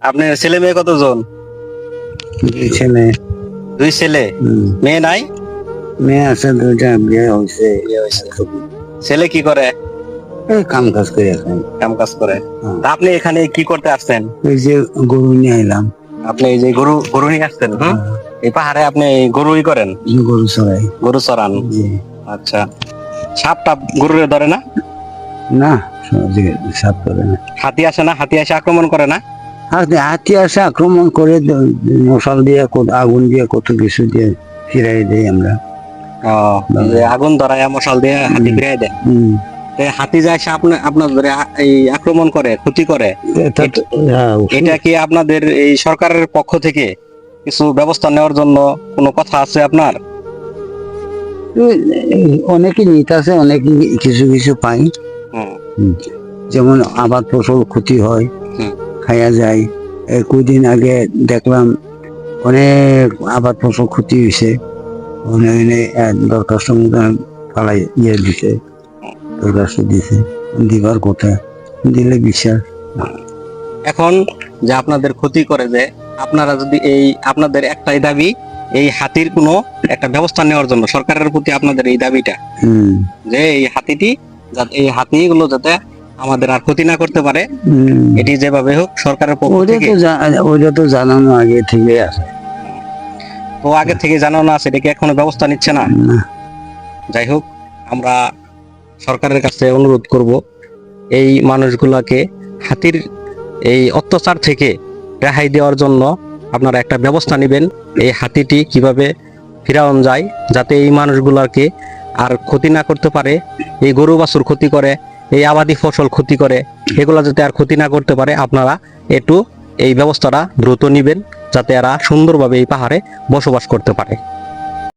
আপনার ছেলে মেয়ে কতজন? দুই ছেলে। দুই ছেলে। মেয়ে নাই? মেয়ে আছে দুইটা, বিয়ে হয়েছে। বিয়ে হয়েছে। ছেলে কি করে? এই কাম কাজ করে এখন। কাম কাজ করে। তা আপনি এখানে কি করতে আসছেন? ওই যে গরু নিয়ে আইলাম। আপনি এই যে গরু নিয়ে আসছেন? এই পাহাড়ে আপনি গরুই করেন? গরু চড়াই। গরু চড়ান? জি। আচ্ছা, সাপ টাপ গরুরে ধরে না? না, সহজে সাপ করে না। হাতি আসে না? হাতি এসে আক্রমণ করে না? হাতি আসে আক্রমণ করে, মশাল দিয়ে আগুন দিয়ে কত কিছু দিয়ে ফিরাই দেই আমরা। যে আগুন ধরায় মশাল দিয়ে হাতি ফিরাই দেয়। হাতি যায় সে আপনাদের এই আক্রমণ করে, ক্ষতি করে, এটা কি আপনাদের এই সরকারের পক্ষ থেকে কিছু ব্যবস্থা নেওয়ার জন্য কোনো কথা আছে আপনার? অনেকে নিতে আছে, অনেকে কিছু কিছু পাই। যেমন আবাদ ফসল ক্ষতি হয়, খাইয়া যায়। কয়দিন আগে দেখলাম অনেক আবাদ ফসল ক্ষতি হয়েছে, দরখাস্ত ফালাই দিছে, দরখাস্ত দিছে, দিবার কথা, দিলে বিশ্বাস। এখন যে আপনাদের ক্ষতি করে, যে আপনারা যদি এই আপনাদের একটাই দাবি, এই হাতির কোনো একটা ব্যবস্থা নেওয়ার জন্য সরকারের প্রতি আপনাদের এই দাবিটা, যে এই হাতিগুলো যাতে আমাদের আর ক্ষতি না করতে পারে, এটি যেভাবে হোক সরকারের পক্ষ থেকে। ওইটা তো জানানো আগে থেকে আছে। তো আগে থেকে জানানো আছে, এটা কি এখনো ব্যবস্থা নিচ্ছে না? যাই হোক, আমরা সরকারের কাছে অনুরোধ করব এই মানুষগুলাকে হাতির এই অত্যাচার থেকে রেহাই দেওয়ার জন্য আপনারা একটা ব্যবস্থা নেবেন। এই হাতিটি কিভাবে ফিরানো যায়, যাতে এই মানুষগুলাকে আর ক্ষতি না করতে পারে। এই গরু বাছুর ক্ষতি করে, এই আবাদি ফসল ক্ষতি করে, এগুলা যাতে আর ক্ষতি না করতে পারে, আপনারা একটু এই ব্যবস্থাটা দ্রুত নেবেন, যাতে এরা সুন্দরভাবে এই পাহাড়ে বসবাস করতে পারে।